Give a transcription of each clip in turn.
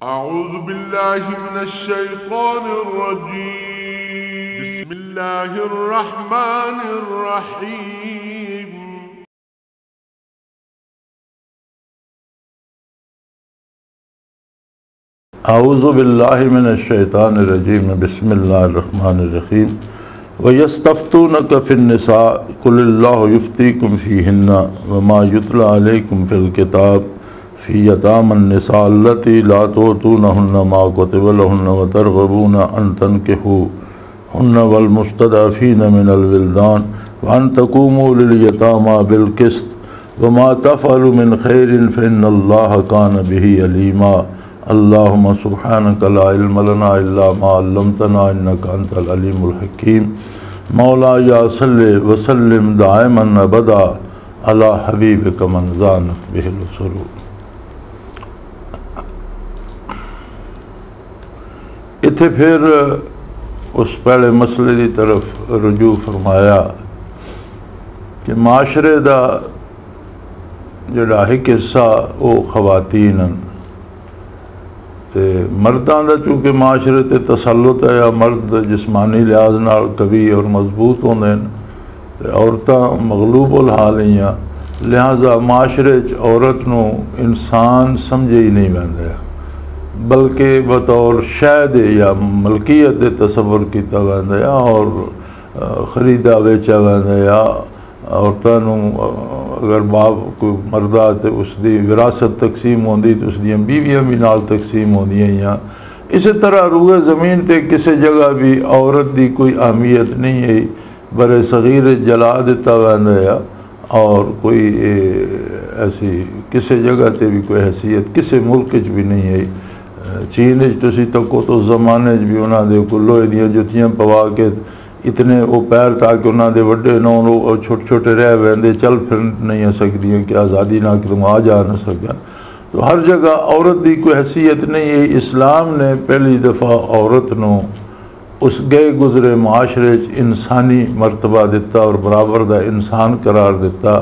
أعوذ بالله من الشيطان الرجيم بسم الله الرحمن الرحيم أعوذ بالله من الشيطان الرجيم بسم الله الرحمن الرحيم ويستفتونك في النساء قل الله يفتيكم فيهن وما يتلى عليكم في الكتاب في يتامى النساء اللتي لا تؤتونهن ما كتب لهن وترغبون أن تنكحوهن والمستضعفين من الولدان وأن تقوموا لليتامى بالقسط وما تفعلوا من خير فإن الله كان به عليما اللهم سبحانك لا علم لنا إلا ما علمتنا إنك أنت العليم الحكيم مولاي صل وسلم دائما أبدا على حبيبك من زانت به السرور। इत्थे फिर उस पहले मसले की तरफ रुजू फरमाया कि माशरे का जिहड़ा एक हिस्सा वो खवातीन ते मर्दां दा चूँकि माशरे ते तसल्लुत है या मर्द जिस्मानी लिहाज नाल कवी और मजबूत होंदे हैं ते औरतां मगलूबुल हाल हैं, लिहाजा माशरे च औरत नूं इंसान समझे ही नहीं वैंदा बल्कि बतौर शैद या मलकीयत दे तसव्वुर किया वैंदा है और खरीदा बेचा वैंदा है। औरतां नूं अगर बाप कोई मरदा तो उसकी विरासत तकसीम होंदी तो उसदियां बीवियां भी नाल तकसीम होंदियां या इस तरह रूए ज़मीन ते किसी जगह भी औरत की कोई अहमियत नहीं है, बड़े सगीर जला दिता वैंदा है और कोई ऐसी किसी जगह ते भी कोई हैसियत किसी मुल्क च भी नहीं है। चीन तुसी तको तो ज़माने भी उन्होंने को लोहे दियां जुत्तियां पवा के इतने वो पैर ताकि उन्होंने वड्डे नौ छोटे छोटे रह वैंदे चल फिर नहीं सकदियां कि आज़ादी ना कि तुम आ जा न सकन, तो हर जगह औरत की कोई हैसियत नहीं है। इस्लाम ने पहली दफ़ा औरत नूं उस गए गुजरे माशरे इंसानी मरतबा दिता और बराबर का इंसान करार दिता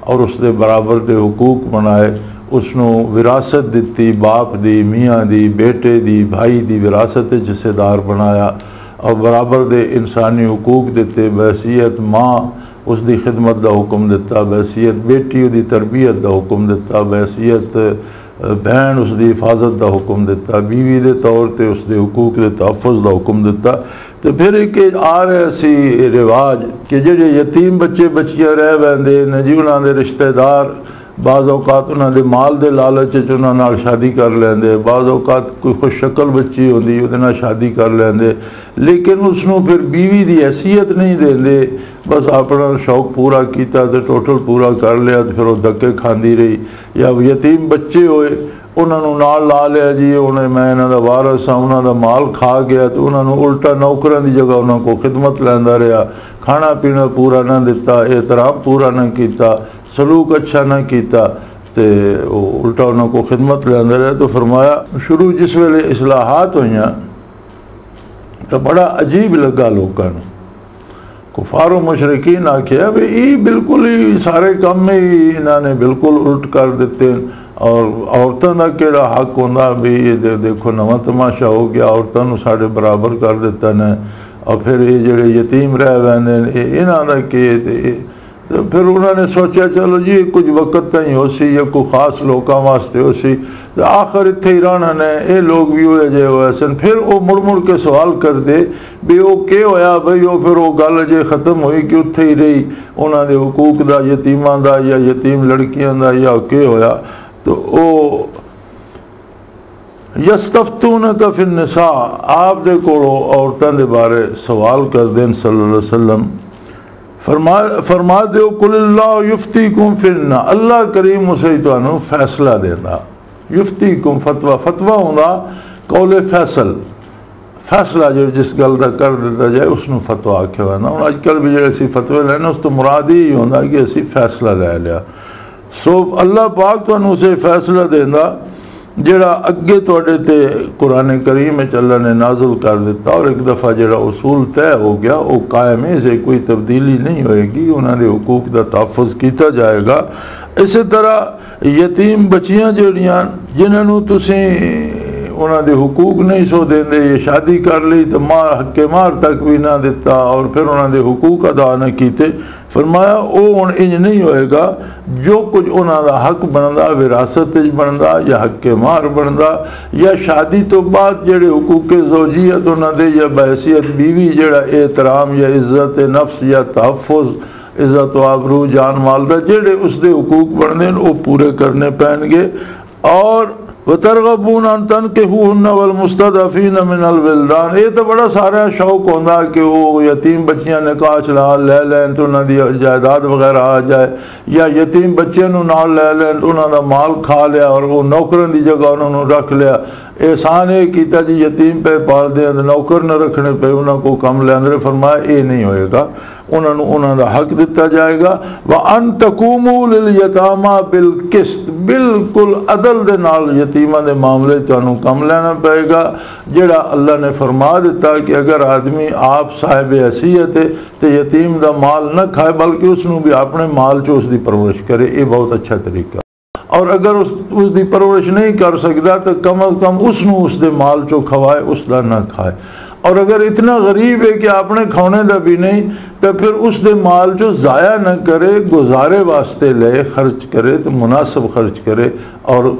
और उसके बराबर के हुकूक बनाए, उसनों विरासत दी, बाप दी, मियाँ दी, बेटे दी, भाई दी विरासत हिस्सेदार बनाया और बराबर दे इंसानी हुकूक दिते। बहसीयत माँ उसकी खिदमत का हुक्म दिता, बहसीयत बेटी उसकी तरबियत का हुक्म दिता, बहसीयत बहन उसकी हिफाजत का हुक्म दिता, बीवी के तौर पर उसके हुकूक के तहफ़ुज़ का हुक्म दिता। तो फिर एक आ रहा सी रिवाज कि जे यतीम बच्चे बच्चियाँ रह वैंदे ने जी उन्होंने रिश्तेदार बाज़ औकात उन्होंने माल के लालच उन्होंने शादी कर लेंदे, बाज़ औकात कोई खुश शक्ल बच्ची होंदी उहदे नाल शादी कर लेंदे, लेकिन उसनों फिर बीवी की हैसियत नहीं देंदे, बस अपना शौक पूरा किया तो टोटल पूरा कर लिया तो फिर वो धक्के खाती रही। या यतीम बच्चे होए उन्होंने नाल ला लिया जी उन्हें मैं इन्हां दा वारिस हाँ, उन्होंने माल खा गया तो उन्होंने उल्टा नौकरां की जगह उन्होंने को खिदमत लैंदा रहा, खाना पीना पूरा ना दिता, एहतराम पूरा ना किया, सलूक अच्छा ना किया तो उल्टा उन्होंने को खिदमत लैंदा रहा। तो फरमाया शुरू जिस वेले इस्लाहात होइयां तो बड़ा अजीब लगा लोगों को, कुफार मुशरिकीन आख्या भी ये बिल्कुल ही सारे काम ही इन्होंने बिल्कुल उल्ट कर दिते और औरतों का केड़ा हक होंदा भी ये देखो नवा तमाशा हो गया, औरतों को साढ़े बराबर कर दिता ने और फिर ये जोड़े यतीम रह वैंदे इन्हों का के तो फिर उन्होंने सोचा चलो जी कुछ वक्त ताईं हो सी या कोई खास लोगों वास्ते हो सी, तो आखिर इत्थे ही रहना ने ये लोग भी हो जे हुए सन। फिर वो मुड़ मुड़ के सवाल कर दे भी वो के होया बई वो फिर वो गल जे ख़त्म हुई कि उत्थे ही रही उन्होंने हुकूक दा यतीमां दा या यतीम लड़कियां दा या के होया। तो वो यस्तफ्तूनका फिन्निसा आप दे कोलों औरतां दे बारे सवाल कर देन सल्लल्लाहु अलैहि वसल्लम फरमा दो कुल्लाह युफ्तीकुम फिन्ना, अल्लाह करीम उसे तुहानू फैसला देना। युफ्तीकुम फतवा, फतवा होंदा कौले फैसल, फैसला जो जिस गल का कर दिता जाए उसनू फतवा आख्या वैंदा। हुण अजकल भी जो असीं फतवे लैने उस तो मुराद ही होंदा कि असीं फैसला लै लिया। सो अल्लाह पाक तुहानू उसे फैसला देंदा जिहड़ा अगे तुहाडे ते कुरान करीम में अल्लाह ने नाजुल कर दिता और एक दफ़ा जिहड़ा उसूल तय हो गया वो कायम है, इसे कोई तब्दीली नहीं होएगी, उन्होंने हुकूक का तहफ़ुज़ किया जाएगा। इस तरह यतीम बच्चियां जिहड़ियां जिन्होंने तुसीं उन्होंने हुकूक नहीं सो देंदे, ये शादी कर ली तो मार हक्के मार तक भी ना दिता और फिर उन्होंने हुकूक अदा न किए। फरमाया वो हुण इंज नहीं होएगा, जो कुछ उन्होंने हक बनता विरासत बनता या हक्के मार बनता या शादी तो बाद जेड़े हुकूक ज़ौजियत उन्होंने या बहसीयत बीवी जेड़ा एहतराम या इज्जत नफ्स या तहफ़्फ़ुज़ इज्जत आबरू जान माल का जेड़े उसके हुकूक बनते हैं वो पूरे करने पैणगे। और वतरगबून अन तनकिहूहुन्ना वल मुस्तदअफीन मिनल विल्दान, ये तो बड़ा सारा शौक होता कि वो यतीम बच्चियां निकाह चला लै लैन तो उन्होंने जायदाद वगैरह आ जाए, या यतीम बच्चे नाल लै लैन तो उन्होंने माल खा लिया और वो नौकरों की जगह उन्होंने रख लिया। एहसान ये किया जी यतीम पे पाल दें नौकर न रखने पे उन्होंने कम लेंदे। फरमाया ये नहीं होएगा, उन्होंने उन्होंने हक दिता जाएगा। व अन तकूमू लिल यतामा बिल किस्त, बिल्कुल अदल दे नाल यतीमा के मामले तुहानू कम लेना पेगा। जेड़ा अल्लाह ने फरमा दिता कि अगर आदमी आप साहिब हैसियत है तो यतीम का माल न खाए बल्कि उसनू भी अपने माल चो उसकी परवरिश करे, ये बहुत अच्छा तरीका। और अगर उसकी परवरिश नहीं कर सकता तो कम अज कम उसनू उसके माल चो खवाए, उसका ना खाए। और अगर इतना गरीब है कि आपने खाने का भी नहीं तो फिर उसके माल चो ज़ाया न करे, गुजारे वास्ते ले खर्च करे तो मुनासिब खर्च करे और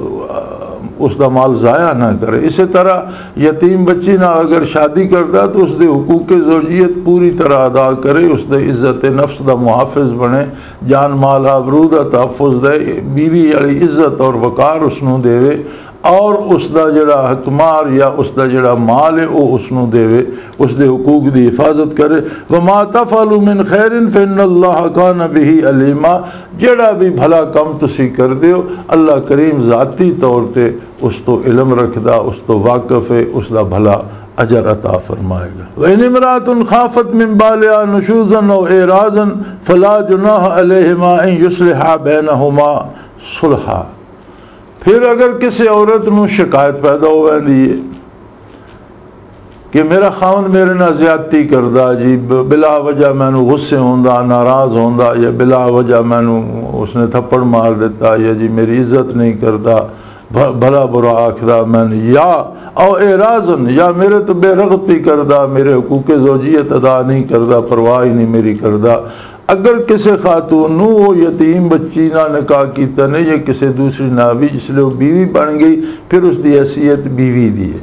उसका माल ज़ाया ना करे। इसी तरह यतीम बच्ची ना अगर शादी करता तो उसके हुकूक ज़ौजियत पूरी तरह अदा करे, उसके इज़्ज़त नफ्स का मुहाफ़िज़ बने, जान माल आबरू का तहफ़्फ़ुज़ दे, बीवी वाली इज़्ज़त और वकार उसनू देवे और उसका जड़ा हकमार या उसका जड़ा माल है वो उसनू देवे, उसके हुकूक की हिफाजत करे। वमा तफ़अलू मिन खैरिन फ़इन्नल्लाह कान बिही अलीमा, जड़ा भी भला कम तुसी कर दो अल्लाह करीम ज़ाती तौर पर उस तो इल्म रखदा, उस तो वाक़फ़ है, उसका भला अजर अता फरमाएगा। व इन इमरातुन खाफत मिन बालिहा नुशूज़न औ एराज़न फ़ला जुनाह अलैहिमा अन युस्लिहा बैनहुमा सुलहा। फिर अगर किसी औरत नू शिकायत पैदा हो जाती है कि मेरा खावंद मेरे नाल ज़्यादती करदा जी, बिला वजह मैनू गुस्से होंदा, नाराज़ होंदा, या बिला वजह मैनू उसने थप्पड़ मार दिता, या जी मेरी इज्जत नहीं करता, भला बुरा आखदा मैंने, या और एराज़न या मेरे तो बेरगती करदा, मेरे हुकूक ज़ौजियत अदा नहीं करदा, परवाह ही नहीं मेरी करदा। अगर किसी खातून वो यतीम बच्ची ना निकाह किया ने या किसी दूसरी ना भी जिसलिए वो बीवी बन गई फिर उसकी हैसियत बीवी दी है।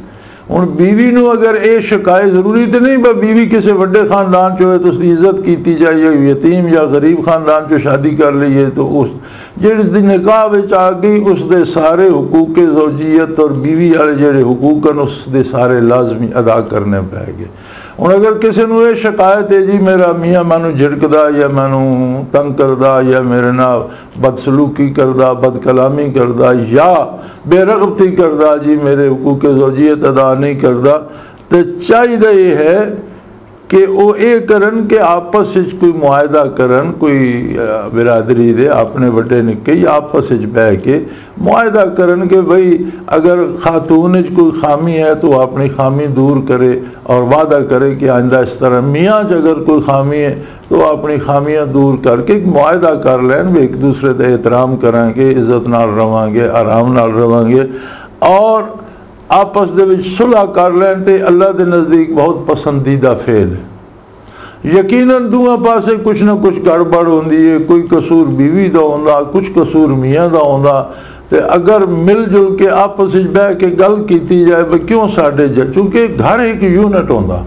हुण बीवी नू अगर ये शिकायत जरूरी तो नहीं बा बीवी किसी वड्डे खानदान चो है तो उसकी इज्जत की जाए, या यतीम या गरीब खानदान चो शादी कर लीए तो उस जिहड़ी निकाह विच आ गई उसके सारे हुकूक ज़ौजियत और बीवी वाले जेड़े हुकूक हैं उसके सारे लाजमी अदा करने पै गए। हुण अगर किसी को यह शिकायत है जी मेरा मियाँ मैनू झिड़कदा या मैनू तंग करदा या मेरे नाल बदसलूकी करदा, बदकलामी करदा या बेरगबती करदा, जी मेरे हुकूक ज़ौजियत अदा नहीं करदा, तो चाहिए ये है कि वो ये करन कि आपस में कोई मुआहदा करन, कोई बिरादरी दे अपने बड़े निक्के या आपस में बह के मुआहदा करन कि भाई अगर खातून कोई खामी है तो अपनी खामी दूर करे और वादा करे कि आइंदा इस तरह मियाँ अगर कोई खामी है तो अपनी खामियां दूर करके एक मुआहदा कर लैन, भी एक दूसरे का एहतराम करांगे, इज्जत नाल रवांगे, आराम नाल रवांगे और आपस दे विच सुलह कर लैन ते अल्लाह के नज़दीक बहुत पसंदीदा फेल है। यकीनन दूआ पासे कुछ ना कुछ गड़बड़ होंदी है, कोई कसूर बीवी का होंदा, कुछ कसूर मियाँ का होंदा, तो अगर मिलजुल के आपस में बह के गल की जाए भाई क्यों साढ़े चूँकि घर एक यूनिट होंदा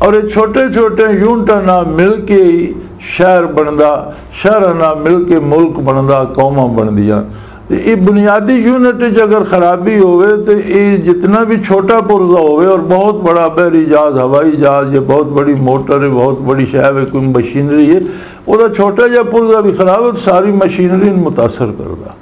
और ये छोटे छोटे यूनिटा ना मिल के ही शहर बनता, शहर ना मिल के मुल्क बनता, कौमां बनदियां। तो ये बुनियादी यूनिट अगर खराबी होवे तो ये जितना भी छोटा पुर्जा होवे और बहुत बड़ा बहरी जहाज, हवाई जहाज या बहुत बड़ी मोटर है, बहुत बड़ी शहर है, कोई मशीनरी है, वो छोटा जहा पुर्जा भी खराब है तो सारी मशीनरी मुतासर करता।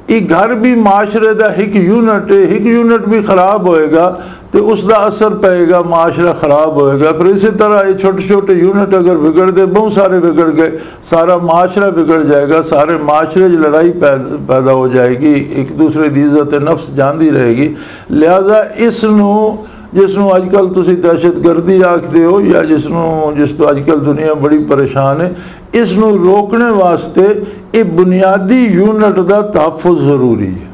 ये घर भी माशरे का एक यूनिट है, एक यूनिट भी खराब होएगा तो उसका असर पेगा, माशरा खराब होएगा। फिर इसी तरह ये छोटे छोटे यूनिट अगर बिगड़ गए, बहुत सारे बिगड़ गए, सारा माशरा बिगड़ जाएगा, सारे माशरे की लड़ाई पैदा हो जाएगी, एक दूसरे की इज्जत नफ्स जाती रहेगी। लिहाजा इसनू जिसनों अजकल तुसी दहशतगर्दी आखते हो या जिस तो अजकल दुनिया बड़ी परेशान है, इसनू रोकने वास्ते ये बुनियादी यूनिट का तहफ़्फ़ुज़ ज़रूरी है।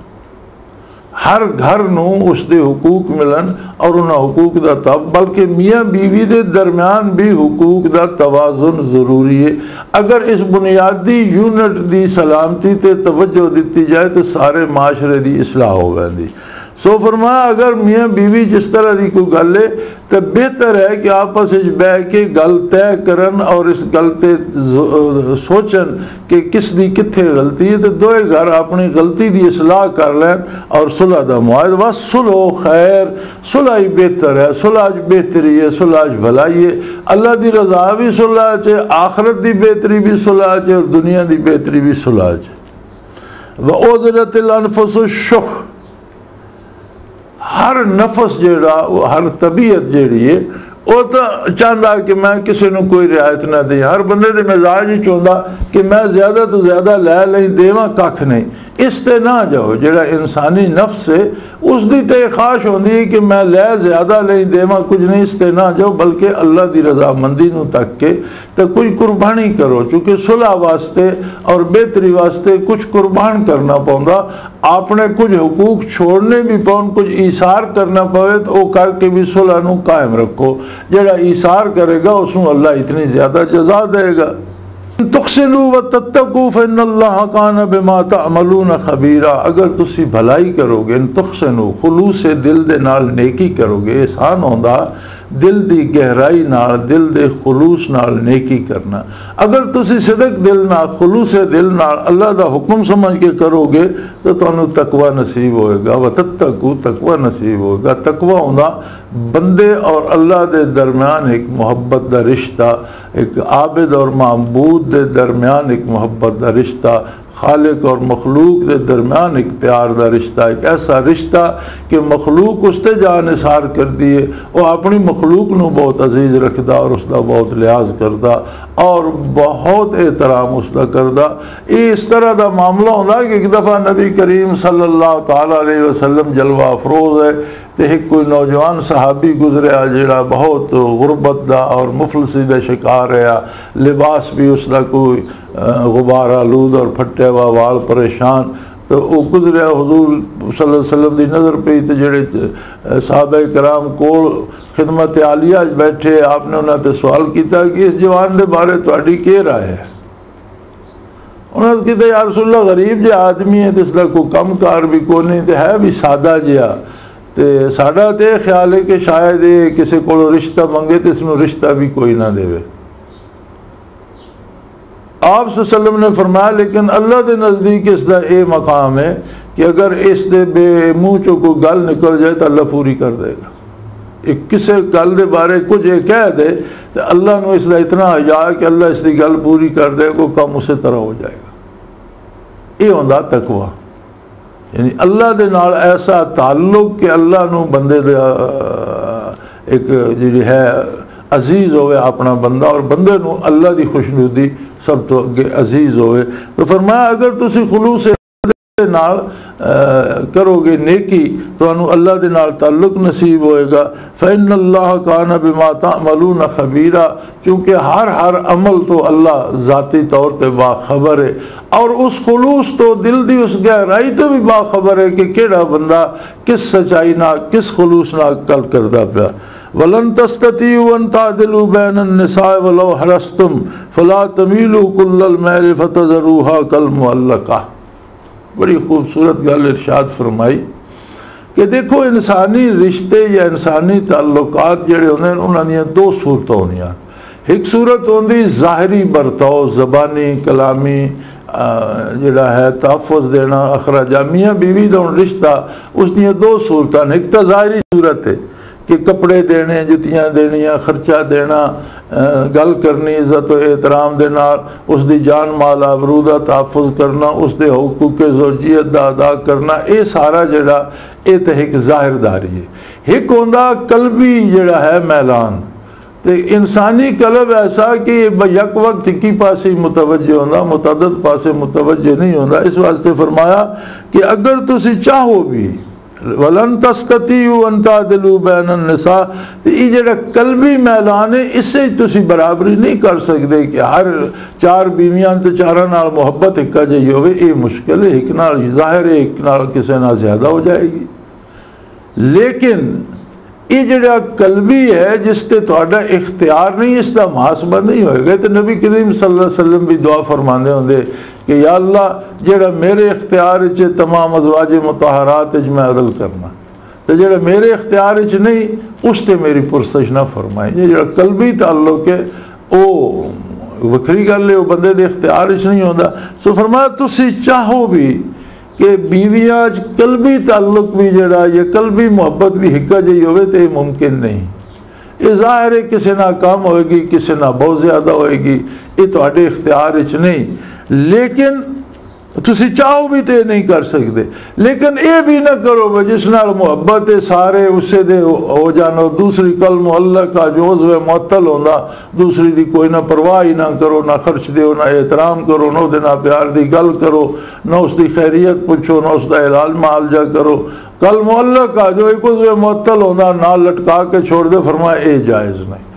हर घर नूं उसके हुकूक मिलन और उन्होंने हुकूक का तब बल्कि मियाँ बीवी के दरम्यान भी हुकूक का तवाजुन ज़रूरी है। अगर इस बुनियादी यूनिट की सलामती ते तवज्जो दी जाए तो सारे माशरे की इसलाह हो जाती। सो फरमाया अगर मियाँ बीवी जिस तरह की कोई गल है तो बेहतर है कि आपस में बह के गल तय करन और इस गल ते सोचन कि किस दी कित्थे गलती है, तो दोए घर अपनी गलती की इसलाह कर लैन और सुलह का मुआहदा। बस सुलह खैर, सुलह ही बेहतर है, सुलह बेहतरी है, सुलह भलाई है। अल्लाह की रजा भी सुलह च, आखरत की बेहतरी भी सुलह च और दुनिया की बेहतरी भी सुलह च। व उज़रतिल अनफुस शुह, हर नफस जेड़ा हर तबीयत जेड़ी है वो तो चाहता कि मैं किसी को कोई रियायत ना दे। हर बंदे के मिजाज ही चाहता कि मैं ज़्यादा तो ज़्यादा लै ली देवा कख नहीं। इस ते ना जाओ, जेड़ा इंसानी नफ्स है उसकी तो ख्वाहिश होती है कि मैं लै ज़्यादा ली देवा कुछ नहीं। इस ते ना जाओ बल्कि अल्लाह की रजामंदी नूं तक के तो कोई कुर्बानी करो, चूँकि सुलह वास्ते और बेहतरी वास्ते कुछ कुर्बान करना पौंदा। आपने कुछ हुकूक छोड़ने भी पौन, कुछ ईसार करना पवे तो वो करके भी सुलह नूं कायम रखो। जेड़ा ईसार करेगा उसनूं अल्लाह इतनी ज़्यादा जजा देगा। तुहसिनू व तत्तकू फइन्नल्लाह कान बिमा तअमलून खबीरा, अगर तुसी भलाई करोगे, तुहसिनू खुलूस दिल दे नाल नेकी करोगे, एहसान होंदा दिल दी गहराई नाल, दिल दे खुलूस नाल नेकी करना। अगर तुसी सिदक दिल नाल, खुलूस दिल नाल अल्लाह दा हुक्म समझ के करोगे तो तुहानू तकवा नसीब होएगा। व तत्तकू, तकवा नसीब होएगा। तकवा होंदा बंदे और अल्लाह के दरम्यान एक मुहब्बत का रिश्ता, एक आबिद और माबूद के दरम्यान एक मुहब्बत का रिश्ता, खालिक और मखलूक के दरम्यान एक प्यार का रिश्ता, एक ऐसा रिश्ता कि मखलूक उसते जान निसार करती है, वो अपनी मखलूक नूं बहुत अजीज़ रखता और उसका बहुत लिहाज करता और बहुत एहतराम उसका करता। ये इस तरह का मामला होता कि एक दफ़ा नबी करीम सल्लल्लाहु तआला अलैहि वसल्लम जलवा अफरोज़ है तो एक कोई नौजवान सहाबी गुजरिया जिहड़ा बहुत गुरबत का और मुफलसी का शिकार रहा, लिबास भी उसका कोई गुबार आलूद और फटे हुआ, वाल परेशान। तो वो गुजरिया, हुजूर सल्लल्लाहु अलैहि वसल्लम की नज़र पई तो जेड़े साहबे कराम कोल खिदमत आलिया बैठे, आपने उन्होंने सवाल किया कि इस जवान के बारे तुहाडी क्या राय है। उन्होंने कहा या रसूलल्लाह गरीब जो आदमी है तो इसका कोई कम कार भी कोई नहीं, तो है भी सादा जिहा, तो साडा तो ख्याल है कि शायद ये किसी को रिश्ता मंगे तो इसमें रिश्ता भी कोई ना देवे। आप सल्लल्लाहु अलैहि वसल्लम ने फरमाया लेकिन अल्लाह के नज़दीक इसका ये मकाम है कि अगर इस दे बे मुँह चो कोई गल निकल जाए तो अल्लाह पूरी कर देगा। एक किसी गल के बारे कुछ ये कह दे तो अल्लाह को इसका इतना हया कि अल्लाह इसकी गल पूरी कर दे, कोई कम उस तरह हो जाएगा। ये होंदा तकवा, यानी अल्लाह के नाल ऐसा ताल्लुक कि अल्लाह नू बंदे दे एक जी है अजीज़ होवे अपना बंदा और बंदे नू अल्लाह की खुशनुदी सब तो अगे अजीज़ होवे। तो फरमाया अगर तुसी खुलूस नाल करोगे नेकी तो अल्लाह के नाल ताल्लुक नसीब होएगा। फ़इन्नल्लाह कान बिमा तअमलून खबीरा, क्योंकि हर अमल तो अल्लाह ज़ाती तौर पर बाखबर है और उस खुलूस तो दिल की उस गहराई तो भी बाखबर है कि केड़ा बंदा किस सच्चाई ना किस खुलूस ना कल करता पाया। वलन तस्ततीउ अन तादिलू बैनन निसाए वलौ हरस्तुम फला तमीलू कुल्लल मैल फतज़रूहा कल मुअल्लका। बड़ी खूबसूरत गल इरशाद फरमाई कि देखो इंसानी रिश्ते या इंसानी ताल्लुकात जिहड़े होंदे उन्हां दीयां दो सूरतां होंदियां। एक सूरत होंदी ज़ाहिरी बरताव, ज़बानी कलामी जिहड़ा है तहफ़ुज़ देना अखराजा, मियाँ बीवी दा रिश्ता उस दीयां दो सूरतां। एक तो ज़ाहिरी सूरत है कि कपड़े देने, जुतियाँ देनियाँ, खर्चा देना, गल करनी इज़्ज़त और एहतराम दे नाल, उसकी जान माल आबरू दा तहफ़ुज़ करना, उसके हुकूक़े ज़ौजियत दा अदा करना, ये सारा जिहड़ा ये तो एक ज़ाहिरदारी है। एक होंदा कल्बी जिहड़ा है मैलान, तो इंसानी कल्ब ऐसा कि यक वक्त एक ही पासे मुतवज्जे होंदा, मुतअद्दिद पासे मुतवज्जे नहीं होंदा। इस वास्ते फरमाया कि अगर तुसी चाहो भी, वलन तस्ततीउ अन तादिलू बैनन निसा। ये जिहड़ा कल्बी मैदान है इसे तुसी बराबरी नहीं कर सकते कि हर 4 बीवियां ते चारां नाल मुहब्बत इक्का जिही होवे। ये मुश्किल है, एक नाल जाहिर है, एक नाल किसे नाल ज़्यादा हो जाएगी। लेकिन ये जिहड़ा कल्बी है जिस ते तुहाडा इख्तियार नहीं, इसका मुहासबा नहीं होएगा। तो नबी करीम सल्लल्लाहु अलैहि वसल्लम भी दुआ फरमाते होंगे कि या अल्लाह जिहड़ा मेरे इख्तियार च तमाम अज़वाज मुतहरात मैं अदल करना, तो जिहड़ा मेरे इख्तियार च नहीं उस ते मेरी पुरसश ना फरमाई। जिहड़ा कल्बी ताल्लुक है वो वखरी गल है, वो बंदे दे इख्तियार च नहीं होंदा। सो फरमाया तुसी चाहो भी कि बीवियां कल्बी ताल्लुक भी जड़ा या कल्बी मुहब्बत भी हिक्का जी होवे तो ये मुमकिन नहीं। ये ज़ाहिर है किसी ना कम होएगी, किसी ना बहुत ज़्यादा होएगी, ये तुहाडे इख्तियार च नहीं। लेकिन तुसी चाहो भी तो नहीं कर सकते। लेकिन ये भी ना करो जिस नाल मुहब्बत है सारे उसे दे हो जानो। दूसरी कल मुअल्लक़ का जो उज़्व मुअत्तल होंदा, दूसरी दी कोई ना परवाह ही ना करो, ना खर्च दो, ना एहतराम करो, ना उहदे नाल प्यार दी गल करो, ना उसकी खैरियत पुछो, ना उसका इलाज मुआलजा करो। कल मुअल्लक़ का जो एक उज़्व मुअत्तल होंदा नाल लटका के छोड़ दे, फरमाया ये जायज़ नहीं।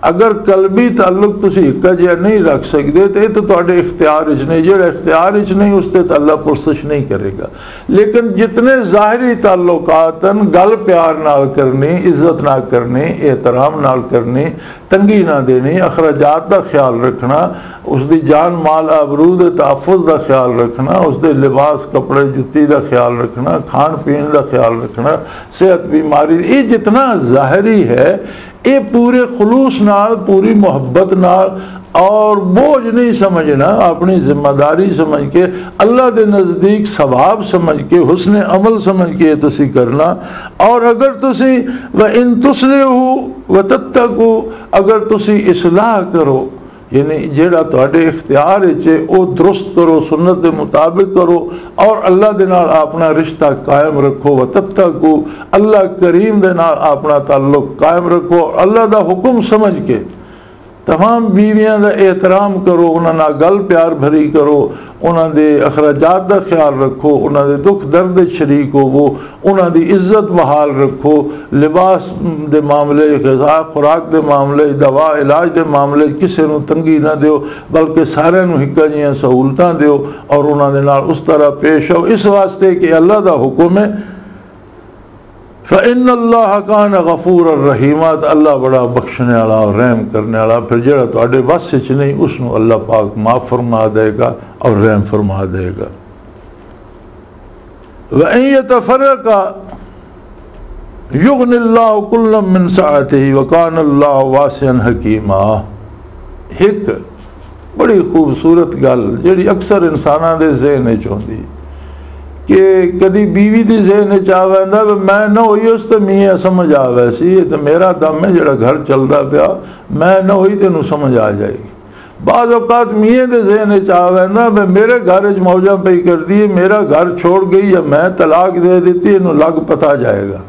अगर कल्बी ताल्लुक तुसी इक्का जिहा नहीं रख सकते तो ये तो तुहाडे इख्तियार च नहीं। जिहड़ा इख्तियार च नहीं उस ते अल्लाह पुरसश नहीं करेगा। लेकिन जितने ज़ाहिरी ताल्लुकात हैं, गल प्यार नाल करनी, इज्जत नाल करनी, एहतराम नाल करनी, तंगी ना देनी, अखराजात का ख्याल रखना, उसकी जान माल आबरू दे तहफ़्फ़ुज़ का ख्याल रखना, उसके लिबास कपड़े जुत्ती का ख्याल रखना, खान पीन का ख्याल रखना, सेहत बीमारी, ये जितना ज़ाहिरी है ये पूरे खुलूस नाल, पूरी मोहब्बत नाल और बोझ नहीं समझना, अपनी जिम्मेदारी समझ के, अल्लाह के नज़दीक सवाब समझ के, हुस्न अमल समझ के तुसी करना। और अगर तुसी व इन तुस्लिहू व तत्तकू, अगर तुसी इस्लाह करो यानी जेड़ा तुहाडे इख्तियार है वो दुरुस्त करो, सुन्नत के मुताबिक करो और अल्लाह दे नाल अपना रिश्ता कायम रखो। व तत्तकू, अल्लाह करीम दे नाल अपना ताल्लुक कायम रखो। अल्लाह दा हुक्म समझ के तमाम बीवियां का एहतराम करो, उन्हां नाल गल प्यार भरी करो, उन्हां दे अखराजात का ख्याल रखो, उन्हां दे दुख दर्द शरीक होवो, उन्हां दी इज्जत बहाल रखो। लिबास दे मामले, ग़िज़ा खुराक दे मामले, दवा इलाज दे मामले किसी नूं तंगी ना दिओ, बल्कि सारिआं नूं हिक्कां जिहियां सहूलतां दिओ और उन्हां दे नाल उस तरह पेश आओ। इस वास्ते कि अल्लाह दा हुक्म है फ़इन्नल्लाह कान गफ़ूरर रहीमा, अल्लाह बड़ा बख्शने वाला और रहम करने वाला। फिर जेड़ा तुहाडे वस च नहीं उसनूं अल्लाह पाक माफ़ फरमा देगा और रहम फरमा देगा। व इन यतफ़र्रक़ा युग़निल्लाहु कुल्लम मिन सअतिही व कानल्लाहु वासिअन हकीमा। एक बड़ी खूबसूरत गल जिहड़ी अक्सर इंसानां दे ज़हन च होंदी कि कदी बीवी दी ज़हन च आ वैंदा मैं ना होई उस ते मियां समझ आ वैसी, ये तो मेरा दम है जिहड़ा घर चलदा पिया, मैं ना होई तेनू समझ आ जाएगी। बाज़ औक़ात मियां दे ज़हन च आ वैंदा मेरे घर च मौजां पई करदी है, मेरा घर छोड़ गई या मैं तलाक दे देती, इनू लग पता जाएगा।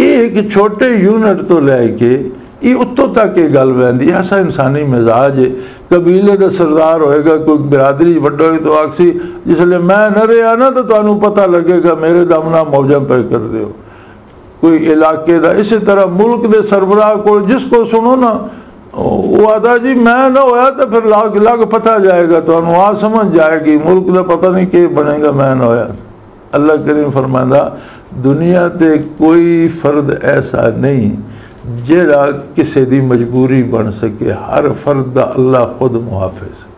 एक छोटे यूनिट तो लैके ये उत्तों तक ये गल वैंदी, ऐसा इंसानी मिजाज है। कबीले का सरदार होएगा, कोई बिरादरी वड्डा होए तो आखसी जिसले मैं न रहा ना तो तुहानू पता लगेगा मेरे दम ना मौजा पे कर दो। कोई इलाके का इसी तरह मुल्क के सरबराह को जिसको सुनो ना वो आता जी मैं ना होया तो फिर लग पता जाएगा, तुहानू आ समझ जाएगी मुल्क का पता नहीं के बनेगा मैं ना होया। अल्लाह करीम फरमांदा दुनिया ते कोई फर्द ऐसा नहीं जेड़ा किसी दी मजबूरी बन सके, हर फर्द दा अल्लाह खुद मुहाफिज।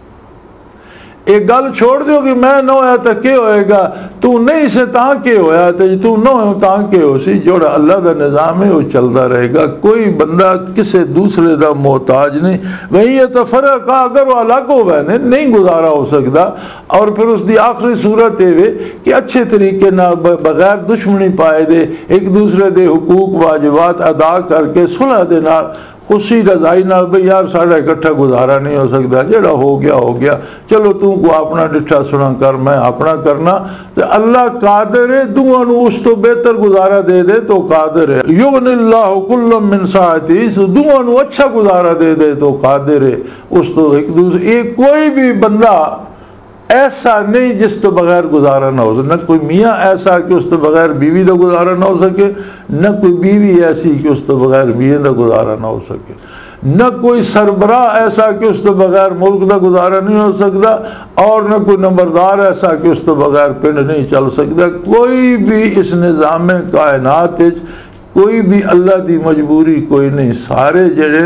एक गल छोड़ दो कि मैं ना होया तो क्या होएगा, तू नहीं से ता के होया तो तू ना हो ता के हो सी। जोड़ा अल्लाह का निज़ाम है वो चलता रहेगा, कोई बंदा किसी दूसरे का मोहताज नहीं। वही ये तो फ़र्क आ, अगर वो अलग हो वैने नहीं गुजारा हो सकता। और फिर उसकी आखिरी सूरत ये कि अच्छे तरीके ना बगैर दुश्मनी पाए दे एक दूसरे के हुकूक वाजिबात अदा करके सुलह दे नाल खुशी रजाई नाल भाई यार साढ़ा इकट्ठा गुजारा नहीं हो सकता, जेड़ा हो गया, चलो तू को अपना डिठा सुना कर मैं अपना करना। तो अल्लाह कादिर है दुआं नूं उस तो बेहतर गुजारा दे दे तो कादिर है। युग़निल्लाहु कुल्लम मिन सअतिही, दुआं नूं अच्छा गुजारा दे दे तो कादिर है। उस तो एक दूसरे कोई भी बंदा ऐसा नहीं जिस तो बगैर गुजारा ना हो सके, न कोई मियाँ ऐसा कि उस तो बगैर बीवी का गुजारा ना हो सके, न कोई बीवी ऐसी कि उस तो बगैर मियाँ का गुजारा ना हो सके, न कोई सरबराह ऐसा कि उस तो बगैर मुल्क का गुजारा नहीं हो सकता, और न कोई नंबरदार ऐसा कि उस तो बगैर पिंड नहीं चल सकता। कोई भी इस निज़ाम कायनात कोई भी अल्लाह की मजबूरी कोई नहीं, सारे जड़े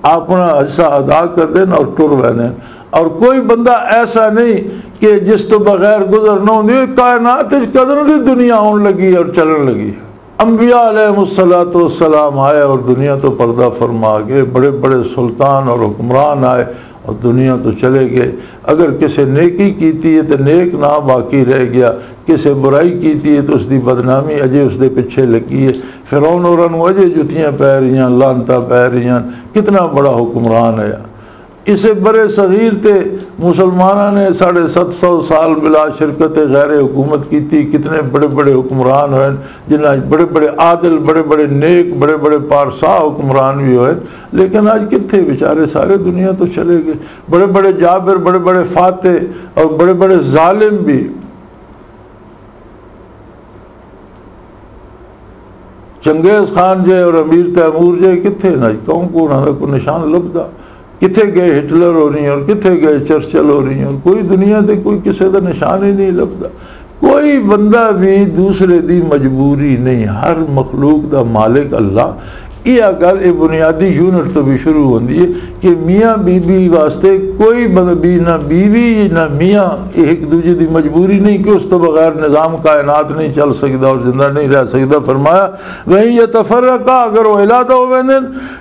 अपना हिस्सा अदा कर देन और टुर वैन। और कोई बंदा ऐसा नहीं कि जिस तो बगैर गुजर न होंगी। कायनात कदर की दुनिया आने लगी और चलन लगी। अम्बिया अलैहिस्सलाम आए और दुनिया तो पर्दा फरमा गए, बड़े बड़े सुल्तान और हुक्मरान आए और दुनिया तो चले गए। अगर किसी नेकी की है तो नेक ना बाकी रह गया, किसी बुराई की है तो उसकी बदनामी अजे उसके पिछे लगी है। फिरौन और अजे जुतियाँ पै रही, लानता पै रही, कितना बड़ा हुक्मरान है। इसे बड़े सगीर थे मुसलमाना ने 750 साल बिला शिरकत गैर हुकूमत की थी। कितने बड़े बड़े हुक्मरान हुए जिन्हें बड़े बड़े आदिल, बड़े बड़े नेक, बड़े बड़े पारसा हुक्मरान भी हुए, लेकिन आज कितने बेचारे सारे दुनिया तो चले गए। बड़े बड़े जाबिर, बड़े बड़े फाते और बड़े बड़े जालिम भी। चंगेज़ खान जे और अमीर तैमूर जे कितने ना कौन को उन्होंने को निशान लभदा। किथे गए हिटलर हो रही और किथे गए चर्चिल हो रही और कोई दुनिया से कोई किसी का निशान ही नहीं लभदा। कोई बंदा भी दूसरे की मजबूरी नहीं, हर मखलूक का मालिक अल्लाह। यह गल ये बुनियादी यूनिट तो भी शुरू होती है कि मियाँ बीबी वास्ते कोई भी ना बीवी ना मियाँ एक दूजे की मजबूरी नहीं कि उस तो बगैर निज़ाम कायनात नहीं चल सकता और जिंदा नहीं रह सकता। फरमाया वहीं ये तफर्रका अगर वो इलादा हो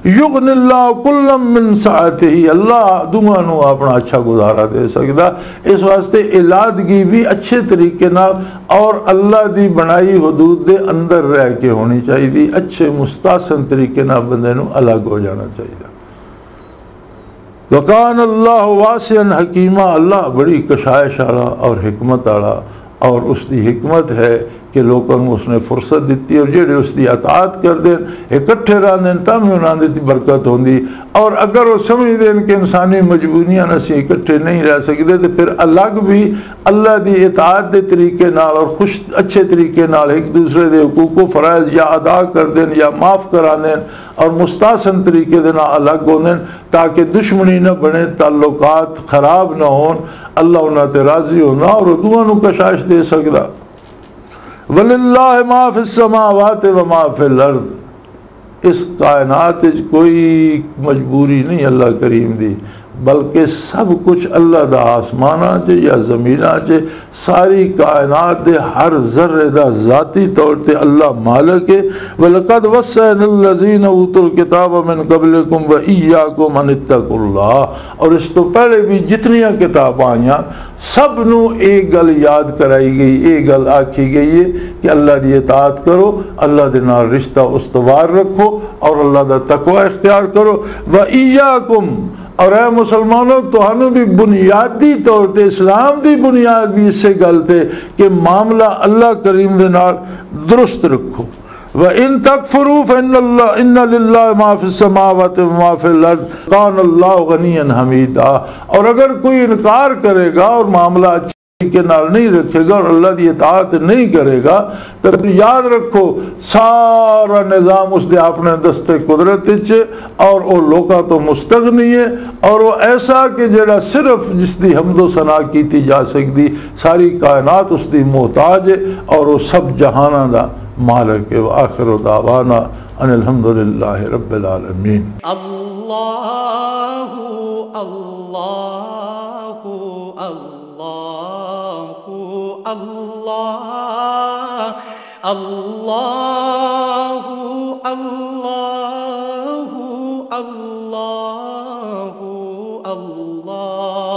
युगनिल्लाहु कुल्लम मिन साअतिही, अल्लाह दुआनू अपना अच्छा गुजारा दे सकता। इस वास्ते इलादगी भी अच्छे तरीके नाल और अल्लाह की बनाई हदूद के अंदर रह के होनी चाहिए। अच्छे मुस्तासन तरीके नाल बंदे नू अलग हो जाना चाहिए। वकान अल्लाह वासिअन हकीमा, अल्लाह बड़ी कशाइश वाला और हिकमत वाला, और उसकी हिकमत है कि लोगों को उसने फुर्सत दी और जेडे उसकी अतात कर दें इकट्ठे रहते तब भी उन्होंने बरकत होंगी। और अगर वो समझ दें कि इंसानी मजबूरियां असी इकट्ठे नहीं रह सकते तो फिर अलग भी अल्लाह की इताअत के तरीके नाल और खुश अच्छे तरीके नाल एक दूसरे के हुकूक व फ़राइज़ या अदा कर दें या माफ़ करा दें और मुस्तासन तरीके के नाल अलग हो दें ताकि दुश्मनी न बने, ताल्लुकात खराब न हो, अल्लाह उन्होंने राज़ी होना और दुआ नू कशाइश दे सकता। वलिल्लाहि मा फिस समावाति व मा फिल अर्द, इस कायनात कोई मजबूरी नहीं अल्लाह करीम दी, बल्कि सब कुछ अल्लाह दा आसमाना च या ज़मीना च सारी कायनात दे हर ज़र्रे दा ज़ाती तौर पर अल्लाह मालिक है। वलक़द वस्सैनल्लज़ीना ऊतुल किताब मिन क़ब्लिकुम व इय्याकुम अन इत्तक़ुल्लाह, और इस तो पहले भी जितनियाँ किताब आईयां सब नू एक गल याद कराई गई, एक गल आखी गई है कि अल्लाह की इताअत करो, अल्लाह के नाल रिश्ता उस्तवार रखो और अल्लाह का तकवा इख्तियार करो। व इय्याकुम, और है मुसलमानों तुहानू भी बुनियादी तौर पर इस्लाम की बुनियाद भी इसे गल ते कि मामला अल्लाह करीम दे नाल दुरुस्त रखो। व इन तकफुरू फइन्ना लिल्लाहि मा फिस समावाति व मा फिल अर्द कान अल्लाहु गनिय्यन हमीदा, और अगर कोई इनकार करेगा और मामला अच्छे के नाल नहीं रखेगा और अल्लाह की इताअत नहीं करेगा तो याद रखो सारा निज़ाम उसके अपने दस्ते कुदरत और वो लोगों तो मुस्तगनी है और वो ऐसा कि जड़ा सिर्फ जिसकी हमदो सना की जा सकती, सारी कायनात उसकी मोहताज है और वो सब जहाना दा मालिक है। आखिर दावाना अनिल हम्दुलिल्लाहि रब्बिल आलमीन। अल्लाहु अल्लाहु अल्लाह अल्लाहु अल्लाहु अल्लाहु अल्लाह